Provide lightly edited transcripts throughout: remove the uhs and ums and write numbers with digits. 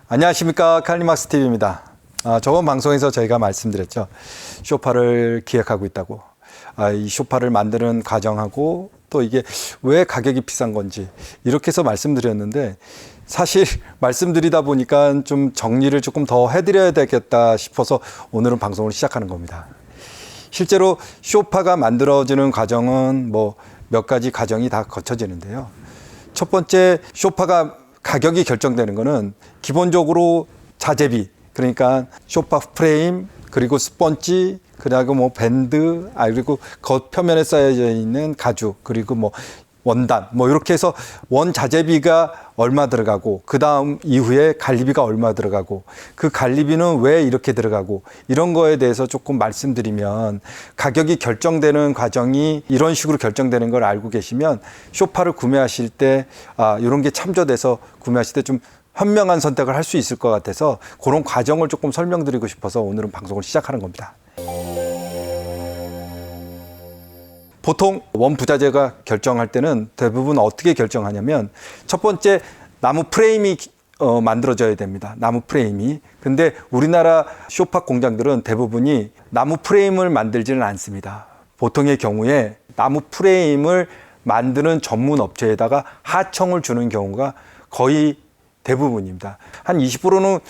안녕하십니까, 칼리막스TV입니다. 저번 방송에서 저희가 말씀드렸죠. 쇼파를 기획하고 있다고. 이 쇼파를 만드는 과정하고 또 이게 왜 가격이 비싼 건지 이렇게 해서 말씀드렸는데, 사실 말씀드리다 보니까 좀 정리를 조금 더 해드려야 되겠다 싶어서 오늘은 방송을 시작하는 겁니다. 실제로 쇼파가 만들어지는 과정은 몇 가지 과정이 다 거쳐지는데요. 첫 번째, 쇼파가 가격이 결정되는 거는 기본적으로 자재비, 그러니까 쇼파 프레임, 그리고 스펀지, 그리고 밴드, 그리고 겉표면에 쌓여져 있는 가죽, 그리고 원단, 이렇게 해서 원자재비가 얼마 들어가고, 그 다음 이후에 관리비가 얼마 들어가고, 그 관리비는 왜 이렇게 들어가고, 이런 거에 대해서 조금 말씀드리면, 가격이 결정되는 과정이 이런 식으로 결정되는 걸 알고 계시면 쇼파를 구매하실 때 이런 게 참조돼서 구매하실 때 좀 현명한 선택을 할 수 있을 것 같아서 그런 과정을 조금 설명드리고 싶어서 오늘은 방송을 시작하는 겁니다. 보통 원부자재가 결정할 때는 대부분 어떻게 결정하냐면, 첫 번째, 나무 프레임이 만들어져야 됩니다. 나무 프레임이. 근데 우리나라 쇼파 공장들은 대부분이 나무 프레임을 만들지는 않습니다. 보통의 경우에 나무 프레임을 만드는 전문 업체에다가 하청을 주는 경우가 거의 대부분입니다. 한 20%는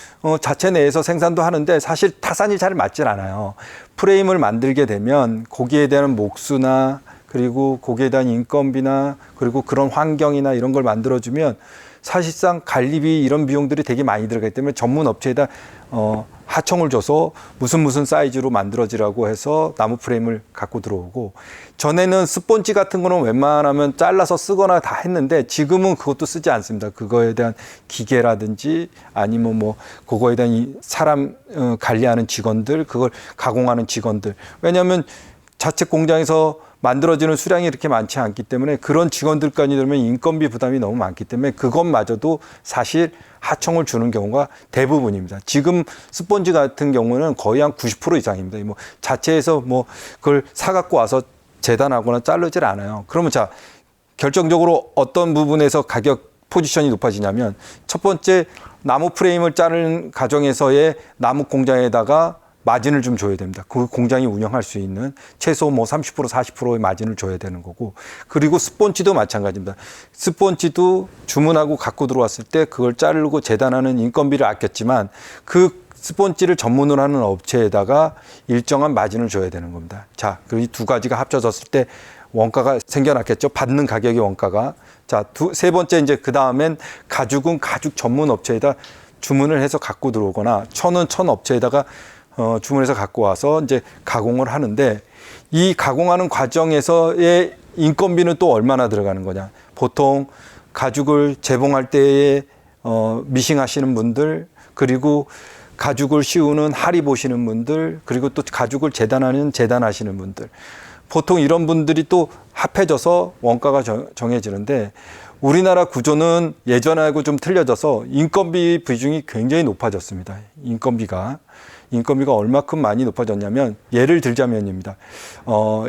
자체 내에서 생산도 하는데 사실 타산이 잘 맞질 않아요. 프레임을 만들게 되면 거기에 대한 목수나 그리고 거기에 대한 인건비나 그리고 그런 환경이나 이런 걸 만들어주면 사실상 관리비 이런 비용들이 되게 많이 들어가기 때문에 전문 업체에다 하청을 줘서 무슨 사이즈로 만들어지라고 해서 나무 프레임을 갖고 들어오고, 전에는 스펀지 같은 거는 웬만하면 잘라서 쓰거나 다 했는데 지금은 그것도 쓰지 않습니다. 그거에 대한 기계라든지 아니면 그거에 대한 사람 관리하는 직원들, 그걸 가공하는 직원들, 왜냐하면 자체 공장에서 만들어지는 수량이 이렇게 많지 않기 때문에 그런 직원들까지 들면 인건비 부담이 너무 많기 때문에 그것마저도 사실 하청을 주는 경우가 대부분입니다. 지금 스펀지 같은 경우는 거의 한 90% 이상입니다. 자체에서 그걸 사갖고 와서 재단하거나 자르질 않아요. 그러면 결정적으로 어떤 부분에서 가격 포지션이 높아지냐면, 첫 번째, 나무 프레임을 자르는 과정에서의 나무 공장에다가 마진을 좀 줘야 됩니다. 그 공장이 운영할 수 있는 최소 30% 40%의 마진을 줘야 되는 거고, 그리고 스펀지도 마찬가지입니다. 스펀지도 주문하고 갖고 들어왔을 때 그걸 자르고 재단하는 인건비를 아꼈지만 그 스펀지를 전문으로 하는 업체에다가 일정한 마진을 줘야 되는 겁니다. 그리고 이 두 가지가 합쳐졌을 때 원가가 생겨났겠죠. 받는 가격의 원가가. 세 번째, 이제 그 다음엔 가죽은 가죽 전문 업체에다 주문을 해서 갖고 들어오거나 천은 천 업체에다가 주문해서 갖고 와서 이제 가공을 하는데, 이 가공하는 과정에서의 인건비는 또 얼마나 들어가는 거냐. 보통 가죽을 재봉할 때에 미싱 하시는 분들, 그리고 가죽을 씌우는 하리 보시는 분들, 그리고 또 가죽을 재단하시는 분들, 보통 이런 분들이 또 합해져서 원가가 정해지는데, 우리나라 구조는 예전하고 좀 틀려져서 인건비 비중이 굉장히 높아졌습니다. 인건비가 얼마큼 많이 높아졌냐면, 예를 들자면입니다.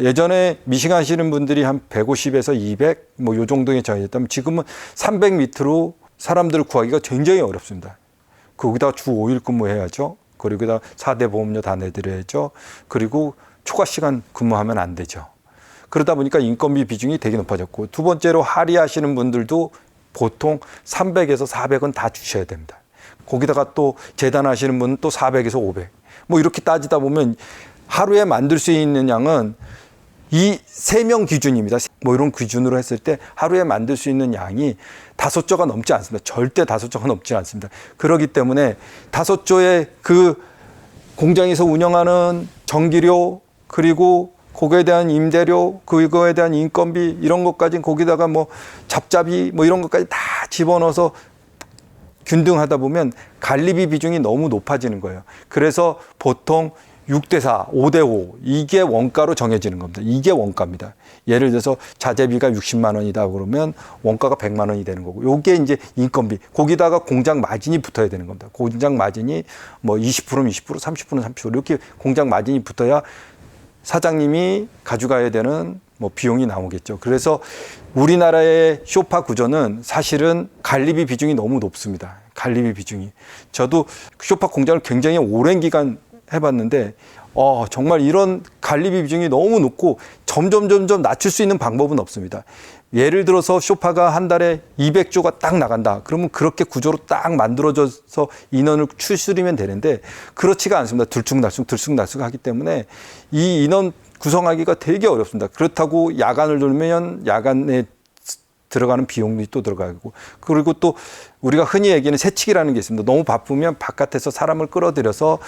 예전에 미싱 하시는 분들이 한 150에서 200, 요 정도에 정해졌다면 지금은 300 밑으로 사람들을 구하기가 굉장히 어렵습니다. 거기다가 주 5일 근무해야죠. 그리고 4대 보험료 다 내드려야죠. 그리고 초과 시간 근무하면 안 되죠. 그러다 보니까 인건비 비중이 되게 높아졌고, 두 번째로 할의하시는 분들도 보통 300에서 400은 다 주셔야 됩니다. 거기다가 또 재단하시는 분은 또 400에서 500. 이렇게 따지다 보면 하루에 만들 수 있는 양은 이 3명 기준입니다. 이런 기준으로 했을 때 하루에 만들 수 있는 양이 5조가 넘지 않습니다. 절대 5조가 넘지 않습니다. 그렇기 때문에 5조의 그 공장에서 운영하는 전기료, 그리고 그거에 대한 임대료, 그거에 대한 인건비, 이런 것까지 거기다가 잡잡이 이런 것까지 다 집어넣어서 균등하다 보면 관리비 비중이 너무 높아지는 거예요. 그래서 보통 6대4, 5대5 이게 원가로 정해지는 겁니다. 이게 원가입니다. 예를 들어서 자재비가 60만 원이다 그러면 원가가 100만 원이 되는 거고, 요게 이제 인건비, 거기다가 공장 마진이 붙어야 되는 겁니다. 공장 마진이 20%면 20%, 30%는 30% 이렇게 공장 마진이 붙어야 사장님이 가져가야 되는 비용이 나오겠죠. 그래서 우리나라의 쇼파 구조는 사실은 관리비 비중이 너무 높습니다. 관리비 비중이. 저도 쇼파 공장을 굉장히 오랜 기간 해봤는데 정말 이런 관리비 비중이 너무 높고 점점 낮출 수 있는 방법은 없습니다. 예를 들어서 쇼파가 한 달에 200조가 딱 나간다. 그러면 그렇게 구조로 딱 만들어져서 인원을 추스리면 되는데 그렇지가 않습니다. 들쑥날쑥 하기 때문에 이 인원 구성하기가 되게 어렵습니다. 그렇다고 야간을 돌면 야간에 들어가는 비용이 또 들어가고, 그리고 또 우리가 흔히 얘기하는 새치기라는 게 있습니다. 너무 바쁘면 바깥에서 사람을 끌어들여서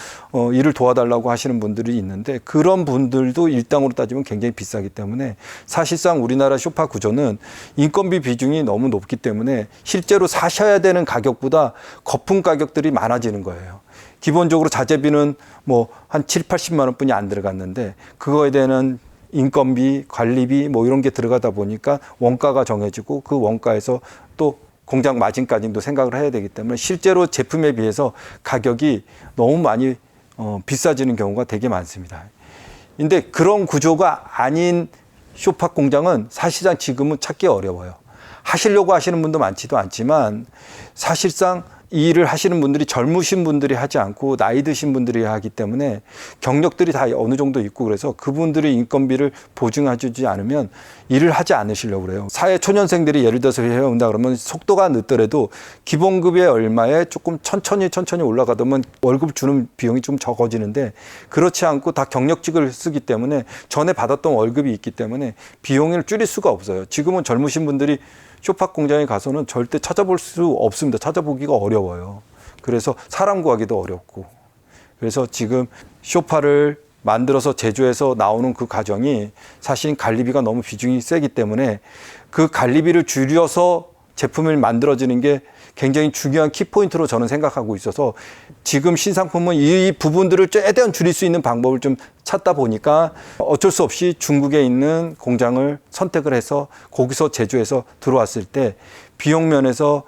일을 도와달라고 하시는 분들이 있는데 그런 분들도 일당으로 따지면 굉장히 비싸기 때문에 사실상 우리나라 쇼파 구조는 인건비 비중이 너무 높기 때문에 실제로 사셔야 되는 가격보다 거품 가격들이 많아지는 거예요. 기본적으로 자재비는 뭐 한 7, 80만 원뿐이 안 들어갔는데 그거에 대한 인건비, 관리비 뭐 이런 게 들어가다 보니까 원가가 정해지고 그 원가에서 또 공장 마진까지도 생각을 해야 되기 때문에 실제로 제품에 비해서 가격이 너무 많이 비싸지는 경우가 되게 많습니다. 근데 그런 구조가 아닌 쇼파 공장은 사실상 지금은 찾기 어려워요. 하시려고 하시는 분도 많지도 않지만 사실상 이 일을 하시는 분들이 젊으신 분들이 하지 않고 나이 드신 분들이 하기 때문에 경력들이 다 어느 정도 있고 그래서 그분들의 인건비를 보증해주지 않으면 일을 하지 않으시려고 그래요. 사회 초년생들이 예를 들어서 해온다 그러면 속도가 늦더라도 기본급의 얼마에 조금 천천히 올라가다면 월급 주는 비용이 좀 적어지는데 그렇지 않고 다 경력직을 쓰기 때문에 전에 받았던 월급이 있기 때문에 비용을 줄일 수가 없어요. 지금은 젊으신 분들이 쇼파 공장에 가서는 절대 찾아볼 수 없습니다. 찾아보기가 어려워요. 그래서 사람 구하기도 어렵고. 그래서 지금 쇼파를 만들어서 제조해서 나오는 그 과정이 사실 관리비가 너무 비중이 세기 때문에 그 관리비를 줄여서 제품을 만들어지는 게 굉장히 중요한 키포인트로 저는 생각하고 있어서 지금 신상품은 이 부분들을 최대한 줄일 수 있는 방법을 좀 찾다 보니까 어쩔 수 없이 중국에 있는 공장을 선택을 해서 거기서 제조해서 들어왔을 때 비용 면에서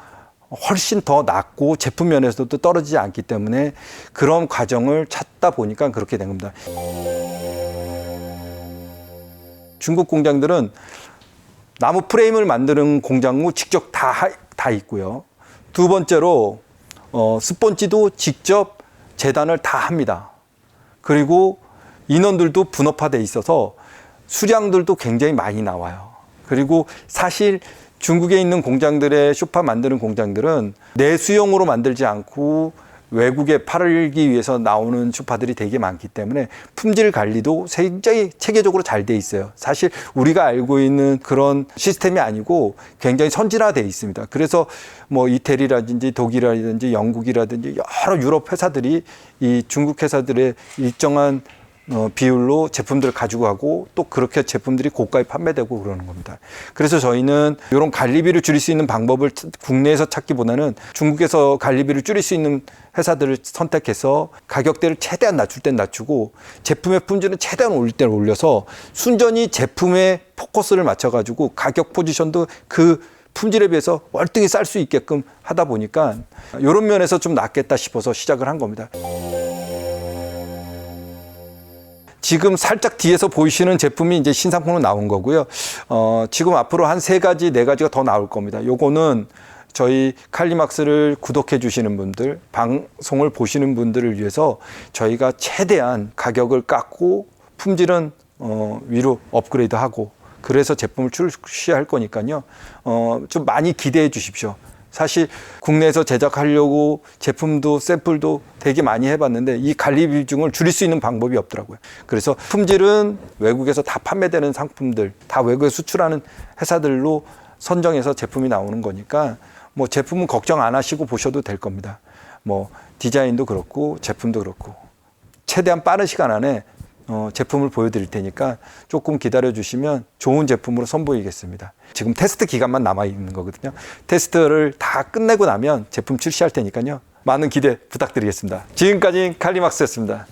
훨씬 더 낮고 제품 면에서도 떨어지지 않기 때문에 그런 과정을 찾다 보니까 그렇게 된 겁니다. 중국 공장들은 나무 프레임을 만드는 공장도 직접 다 있고요. 두 번째로 스펀지도 직접 재단을 다 합니다. 그리고 인원들도 분업화돼 있어서 수량들도 굉장히 많이 나와요. 그리고 사실 중국에 있는 공장들의 쇼파 만드는 공장들은 내수용으로 만들지 않고 외국에 팔기 위해서 나오는 쇼파들이 되게 많기 때문에 품질 관리도 굉장히 체계적으로 잘 돼 있어요. 사실 우리가 알고 있는 그런 시스템이 아니고 굉장히 선진화되어 있습니다. 그래서 뭐 이태리라든지 독일이라든지 영국이라든지 여러 유럽 회사들이 이 중국 회사들의 일정한 비율로 제품들을 가지고 가고 또 그렇게 제품들이 고가에 판매되고 그러는 겁니다. 그래서 저희는 이런 관리비를 줄일 수 있는 방법을 국내에서 찾기보다는 중국에서 관리비를 줄일 수 있는 회사들을 선택해서 가격대를 최대한 낮출 땐 낮추고 제품의 품질은 최대한 올릴 땐 올려서 순전히 제품에 포커스를 맞춰가지고 가격 포지션도 그 품질에 비해서 월등히 쌀 수 있게끔 하다 보니까 이런 면에서 좀 낫겠다 싶어서 시작을 한 겁니다. 지금 살짝 뒤에서 보이시는 제품이 이제 신상품으로 나온 거고요. 지금 앞으로 한 3가지, 4가지가 더 나올 겁니다. 요거는 저희 칼리막스를 구독해 주시는 분들, 방송을 보시는 분들을 위해서 저희가 최대한 가격을 깎고 품질은 위로 업그레이드하고 그래서 제품을 출시할 거니까요. 좀 많이 기대해 주십시오. 사실 국내에서 제작하려고 제품도 샘플도 되게 많이 해봤는데 이 관리 비중을 줄일 수 있는 방법이 없더라고요. 그래서 품질은 외국에서 다 판매되는 상품들, 다 외국에 수출하는 회사들로 선정해서 제품이 나오는 거니까 뭐 제품은 걱정 안 하시고 보셔도 될 겁니다. 뭐 디자인도 그렇고 제품도 그렇고 최대한 빠른 시간 안에 제품을 보여드릴 테니까 조금 기다려주시면 좋은 제품으로 선보이겠습니다. 지금 테스트 기간만 남아있는 거거든요. 테스트를 다 끝내고 나면 제품 출시할 테니까요. 많은 기대 부탁드리겠습니다. 지금까지 칼리막스였습니다.